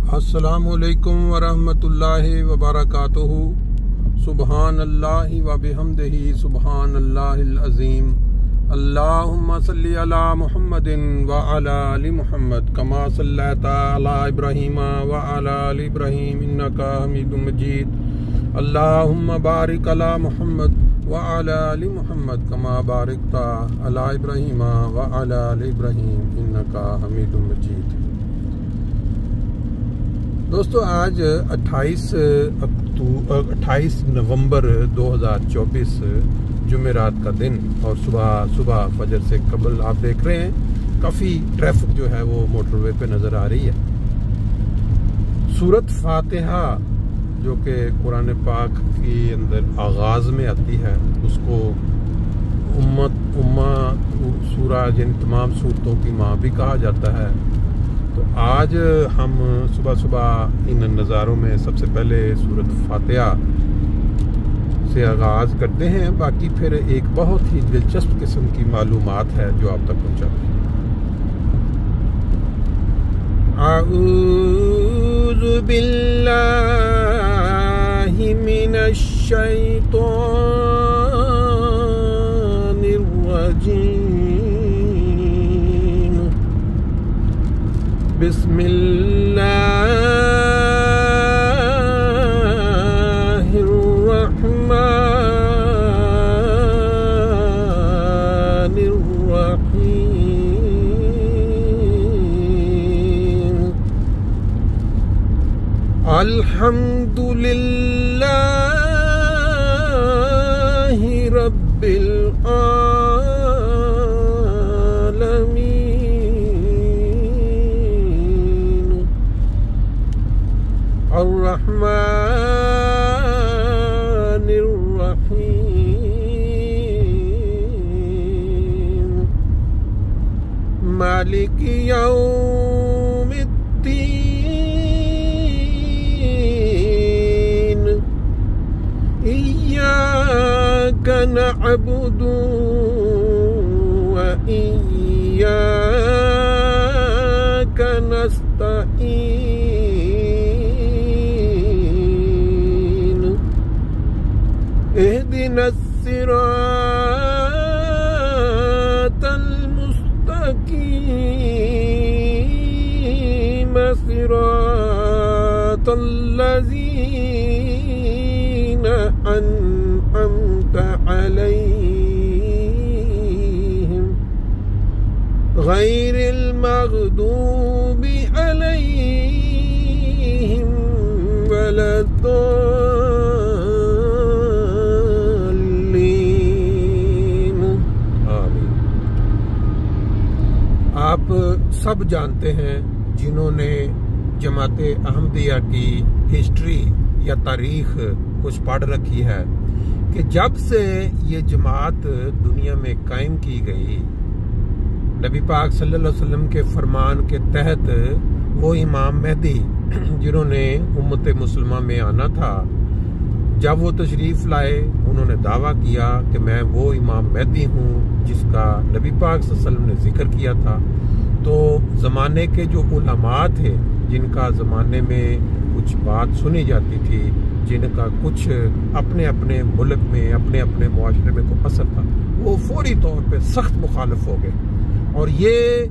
अस्सलामुअलैकुम वरहमतुल्लाहि वबरकातुहू। सुबहान अल्लाहि व बिहम्दिही सुबहान अल्लाहिल अज़ीम। अल्लाहुम्मा सल्लि अला मुहम्मदिन व अला आलि मुहम्मद कमा सल्लैता अला इब्राहीम व अला आलि इब्राहीम इन्नका हमीदुम मजीद। अल्लाहुम्मा बारिक अला मुहम्मद व अला आलि मुहम्मद कमा बारकता अला इब्राहीम व अला आलि इब्राहीम इन्नका हमीदुम मजीद। दोस्तों, आज 28 नवंबर 2024 जुमेरात का दिन और सुबह फजर से कबल आप देख रहे हैं काफ़ी ट्रैफिक जो है वो मोटरवे पे नज़र आ रही है। सूरत फातिहा जो कि कुरान पाक के अंदर आगाज़ में आती है, उसको उम्मा सूरा जिन तमाम सूरतों की माँ भी कहा जाता है। तो आज हम सुबह इन नज़ारों में सबसे पहले सूरत फातिहा से आगाज़ करते हैं। बाकी फिर एक बहुत ही दिलचस्प किस्म की मालूमात है जो आप तक पहुँचाते हैं। अऊज़ु बिल्लाहि मिनश शैतानिर रजीम। बिस्मिल्लाहिर रहमानिर रहीम। अल्हम्दुलिल्लाहि रब्बिल अर्रहमानिर रहीम। मालिकी यौमिद्दीन। इय्याका नअबुदु व इय्याका नस्तईन। इहदिनस सिरातल मुस्तकीम। सिरातल लज़ीना अनअमता अलैहिम गैरिल मग़दूबि अलैहिम वलद्दाल्लीन। आमीन। आप सब जानते हैं, जिन्होंने जमाते अहमदिया की हिस्ट्री या तारीख कुछ पढ़ रखी है, कि जब से ये जमात दुनिया में कायम की गई, नबी पाक सल्लल्लाहु अलैहि वसल्लम के फरमान के तहत वो इमाम मेहदी जिन्होंने उम्मत मुसलमान में आना था, जब वो तशरीफ़ लाए, उन्होंने दावा किया कि मैं वो इमाम मेहदी हूँ जिसका नबी पाक सल्लल्लाहु अलैहि वसल्लम ने जिक्र किया था। तो ज़माने के जो उलमा थे, जिनका ज़माने में कुछ बात सुनी जाती थी, जिनका कुछ अपने अपने मुल्क में अपने अपने मुआशरे में कोई असर था, वो फौरी तौर पे सख्त मुखालिफ हो गए। और ये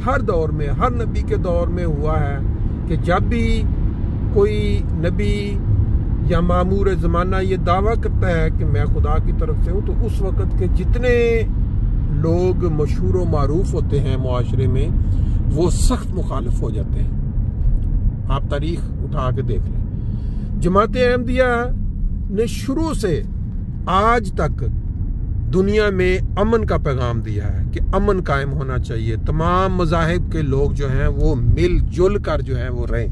हर दौर में, हर नबी के दौर में हुआ है कि जब भी कोई नबी या मामूर ज़माना ये दावा करता है कि मैं खुदा की तरफ से हूँ, तो उस वक़्त के जितने लोग मशहूर व मारूफ होते हैं मुआशरे में, वो सख्त मुखालिफ हो जाते हैं। आप तारीख उठा के देख लें। जमात अहमदिया ने शुरू से आज तक दुनिया में अमन का पैगाम दिया है कि अमन कायम होना चाहिए। तमाम मज़ाहिब के लोग जो हैं वो मिलजुल कर जो है वो रहें।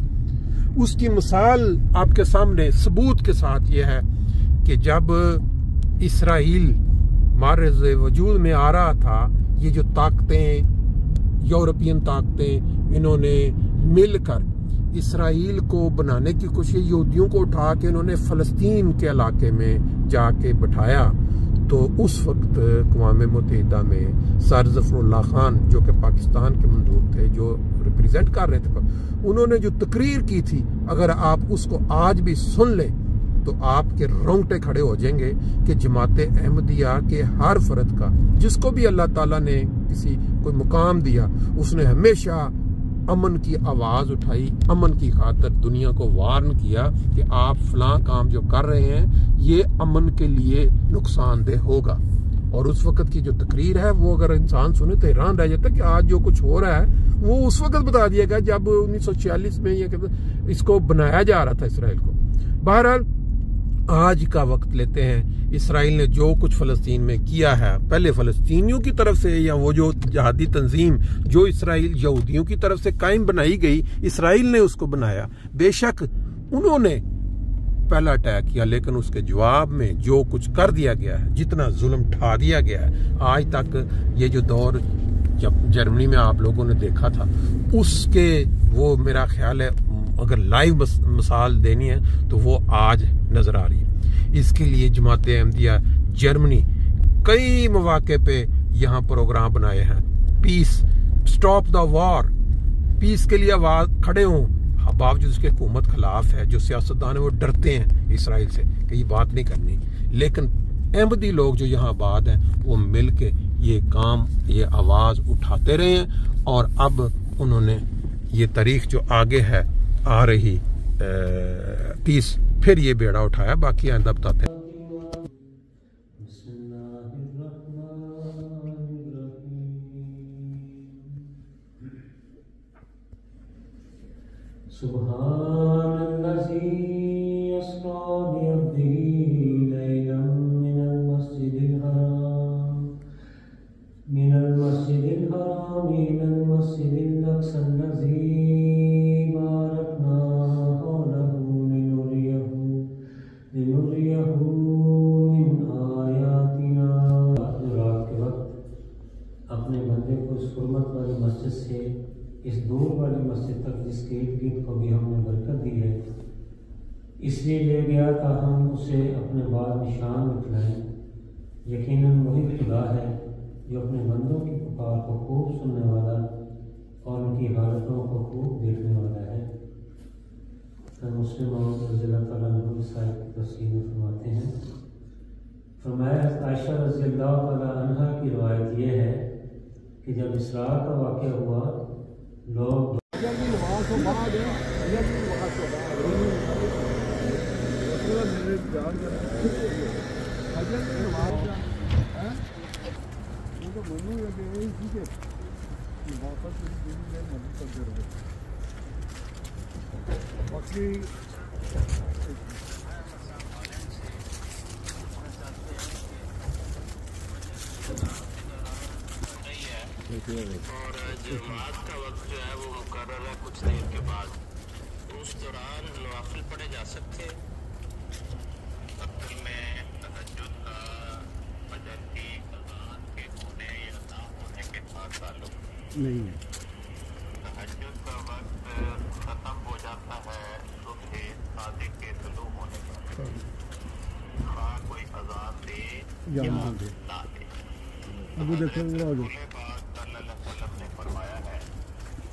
उसकी मिसाल आपके सामने सबूत के साथ ये है कि जब इसराइल मारज़ वजूद में आ रहा था, ये जो ताकतें, यूरोपियन ताकतें, इन्होंने मिलकर इसराइल को बनाने की कोशिश, यहूदियों को उठा के इन्होंने फ़लस्तीन के इलाके में जाके बिठाया। तो उस वक्त अक़वाम मुत्तहिदा में सर ज़फ़रुल्लाह खान जो कि पाकिस्तान के मंदूर थे, जो रिप्रेजेंट कर रहे थे, उन्होंने जो तकरीर की थी, अगर आप उसको आज भी सुन लें तो आपके रोंगटे खड़े हो जाएंगे कि जमात अहमदिया के हर फर्द का, जिसको भी अल्लाह ताला ने किसी कोई मुकाम दिया, उसने हमेशा अमन की आवाज़ उठाई, अमन की खातिर दुनिया को वार्न किया कि आप फलां काम जो कर रहे हैं ये अमन के लिए नुकसानदेह होगा। और उस वक्त की जो तकरीर है वो अगर इंसान सुने तो हैरान रह जाता है कि आज जो कुछ हो रहा है वो उस वक्त बता दिया गया जब 1946 में ये इसको बनाया जा रहा था इसराइल को। बहरहाल आज का वक्त लेते हैं, इसराइल ने जो कुछ फ़लस्तीन में किया है, पहले फ़लस्तीनियों की तरफ से या वो जो जिहादी तंजीम जो इसराइल यहूदियों की तरफ से कायम बनाई गई, इसराइल ने उसको बनाया। बेशक उन्होंने पहला अटैक किया, लेकिन उसके जवाब में जो कुछ कर दिया गया है, जितना जुल्म ढा दिया गया है, आज तक ये जो दौर जब जर्मनी में आप लोगों ने देखा था उसके वो मेरा ख्याल है अगर लाइव मिसाल देनी है तो वो आज नजर आ रही है। इसके लिए जमात अहमदिया जर्मनी कई मौके पे यहाँ प्रोग्राम बनाए हैं, peace, stop the war, peace के लिए आवाज खड़े हों। बावजूद उसके हुकूमत खिलाफ है, जो सियासतदान है वो डरते हैं इसराइल से कि ये बात नहीं करनी, लेकिन अहमदी लोग जो यहाँ आबाद हैं वो मिल के ये काम, ये आवाज उठाते रहे हैं। और अब उन्होंने ये तारीख जो आगे है आ रही पीस, फिर ये बेड़ा उठाया, बाकी आइंदा बताते हैं। सुब्हानल्लज़ी अस्रा बिअब्दिही लैलन मिनल मस्जिदिल हराम इलल मस्जिदिल अक़्सल्लज़ी बारकना हौलहू लिनुरियहू मिन आयातिना। रात के वक्त अपने बंदे को इस हुर्मत वाली मस्जिद से इस दूर वाली मस्जिद तक, जिसके इर्द गिर्द को भी हमने बरकत दी है, इसलिए ले गया था हम उसे अपने बाद निशान दिखलाएं। यकीनन वही खुदा है जो अपने बंदों की पुकार को खूब सुनने वाला और उनकी हालतों को खूब देखने वाला है। मुस्लिम साहिब की तफसीर में फरमाते हैं, फरमाया आयशा रज़ियल्लाहु तआला अन्हा की रवायत यह है कि जब इसरा का वाक़या हुआ, लोग और जो रात का वक्त जो है वो मुकर्रर है कुछ देर के बाद, तो उस दौरान नवाफिल पढ़े जा सकते हैं। असल में तहज्जुद का फजर की अज़ान के होने या ना होने के साथ ताल्लुक नहीं है। तहज्जुद का वक्त खत्म हो जाता है सुबह सादिक के तुलू होने पर, कोई अज़ान दे या ना दे। अबू देखो ने फरमाया है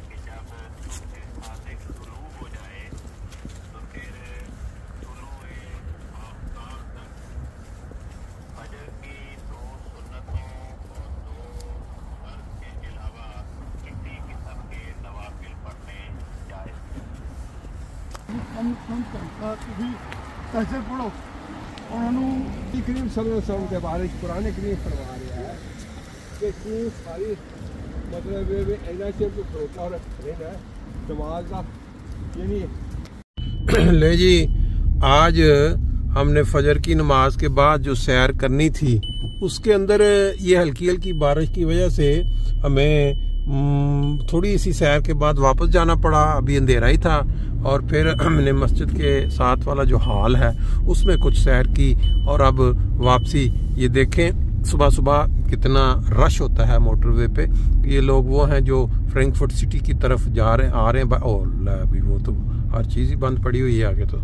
कि जब सादिक तुलू हो जाए तो फिर तुलूए आफ़ताब तक फजर की 2 सुन्नतों और 2 फर्ज के अलावा किसी किस्म के नवाफिल पढ़ने जायज़ कैसे पढ़ो। उन्होंने करीम सल्लल्लाहु अलैहि वसल्लम के बारे में कुरान करीम फरमा रहा है कि सारी मतलब ऐसा तो खरोटा और रहना नमाज का ये नहीं। ले जी, आज हमने फजर की नमाज के बाद जो सैर करनी थी उसके अंदर ये हल्की हल्की बारिश की वजह से हमें थोड़ी सी सैर के बाद वापस जाना पड़ा। अभी अंधेरा ही था और फिर हमने मस्जिद के साथ वाला जो हॉल है उसमें कुछ सैर की और अब वापसी। ये देखें सुबह सुबह कितना रश होता है मोटरवे पे। ये लोग वो हैं जो फ्रैंकफर्ट सिटी की तरफ जा रहे हैं, आ रहे हैं। और अभी वो तो हर चीज़ ही बंद पड़ी हुई है आगे। तो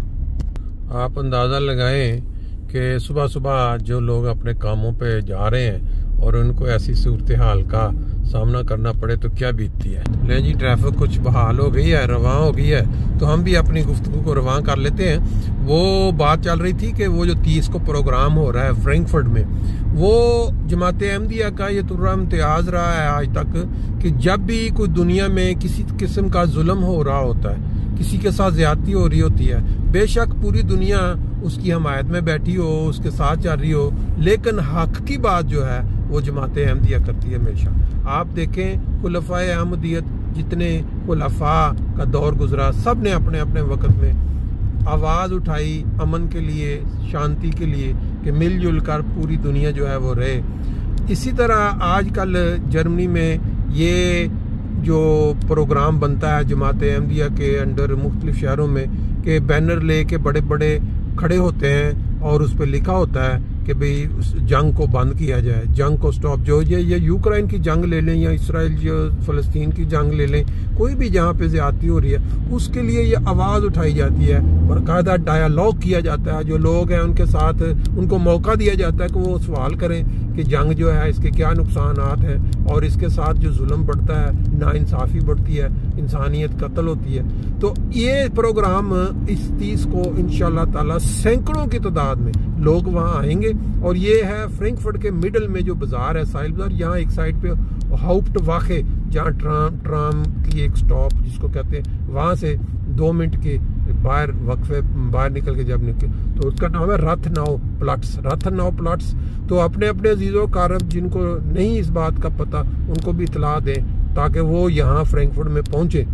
आप अंदाज़ा लगाएं कि सुबह सुबह जो लोग अपने कामों पे जा रहे हैं और उनको ऐसी सूरत हाल का सामना करना पड़े तो क्या बीतती है। ले जी, ट्रैफिक कुछ बहाल हो गई है, रवां हो गई है, तो हम भी अपनी गुफ्तगू को रवां कर लेते हैं। वो बात चल रही थी कि वो जो 30 को प्रोग्राम हो रहा है फ्रैंकफर्ट में, वो जमात अहमदिया का ये तुर्रा इम्तियाज रहा है आज तक कि जब भी कोई दुनिया में किसी किस्म का जुल्म हो रहा होता है, किसी के साथ ज्यादती हो रही होती है, बेशक पूरी दुनिया उसकी हमायत में बैठी हो, उसके साथ चल रही हो, लेकिन हक की बात जो है वो जमात अहमदिया करती है हमेशा। आप देखें खुलफाए अहमदियत जितने खुलफा का दौर गुजरा, सब ने अपने अपने वक्त में आवाज़ उठाई अमन के लिए, शांति के लिए, कि मिलजुल कर पूरी दुनिया जो है वो रहे। इसी तरह आजकल जर्मनी में ये जो प्रोग्राम बनता है जमात अहमदिया के अंडर मुख्तलिफ शहरों में, कि बैनर ले के बड़े बड़े खड़े होते हैं और उस पर लिखा होता है कि भाई उस जंग को बंद किया जाए, जंग को स्टॉप, जो ये यूक्रेन की जंग ले लें या इसराइल जो फ़लस्तीन की जंग ले लें, कोई भी जहाँ पे ज्यादती हो रही है उसके लिए ये आवाज़ उठाई जाती है, बाकायदा डायलॉग किया जाता है, जो लोग हैं उनके साथ उनको मौका दिया जाता है कि वो सवाल करें कि जंग जो है इसके क्या नुकसानात हैं और इसके साथ जो जुल्म बढ़ता है, नाइंसाफ़ी बढ़ती है, इंसानियत कत्ल होती है। तो ये प्रोग्राम इस 30 को इंशाअल्लाह ताला सैकड़ों की तादाद में लोग वहाँ आएंगे, और ये है फ्रैंकफर्ट के मिडल में जो बाजार है, साहिल बाजार, यहाँ एक साइड पे हाउप्टवाche, जहाँ ट्राम की एक स्टॉप जिसको कहते हैं, वहाँ से 2 मिनट के बाहर निकल के जब निकले तो उसका नाम है रथनाउ प्लाट्स। तो अपने अपने अजीज़ों कारब जिनको नहीं इस बात का पता उनको भी इतला दें ताकि वो यहाँ फ्रैंकफर्ट में पहुँचे।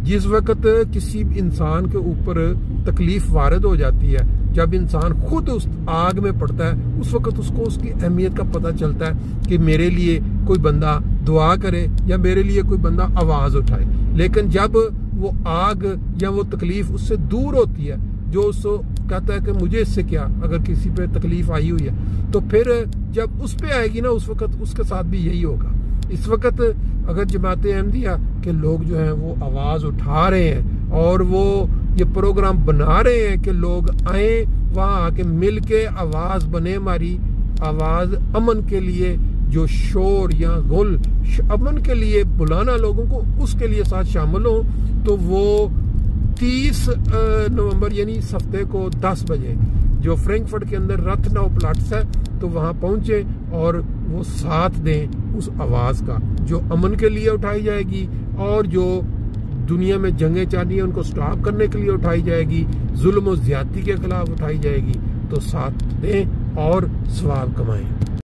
जिस वक्त किसी इंसान के ऊपर तकलीफ वारिद हो जाती है, जब इंसान खुद उस आग में पड़ता है, उस वक्त उसको उसकी अहमियत का पता चलता है कि मेरे लिए कोई बंदा दुआ करे या मेरे लिए कोई बंदा आवाज़ उठाए। लेकिन जब वो आग या वो तकलीफ उससे दूर होती है, जो उसको कहता है कि मुझे इससे क्या, अगर किसी पे तकलीफ आई हुई है तो फिर जब उस पे आएगी ना, उस वक्त उसके साथ भी यही होगा। इस वक्त अगर जमात अहमदिया के लोग जो हैं वो आवाज़ उठा रहे हैं और वो ये प्रोग्राम बना रहे हैं कि लोग आए वहाँ आके मिल के आवाज़ बने, हमारी आवाज़ अमन के लिए, जो शोर या गुल अमन के लिए बुलाना लोगों को, उसके लिए साथ शामिल हो। तो वो 30 नवंबर यानी इस हफ्ते को 10 बजे जो फ्रैंकफर्ट के अंदर रथनाउ प्लाट्स है, तो वहाँ पहुँचे और वो साथ दें उस आवाज़ का जो अमन के लिए उठाई जाएगी और जो दुनिया में जंगें चल रही हैं उनको स्टॉप करने के लिए उठाई जाएगी, जुल्म और ज्यादती के खिलाफ उठाई जाएगी। तो साथ दें और सवाब कमाएं।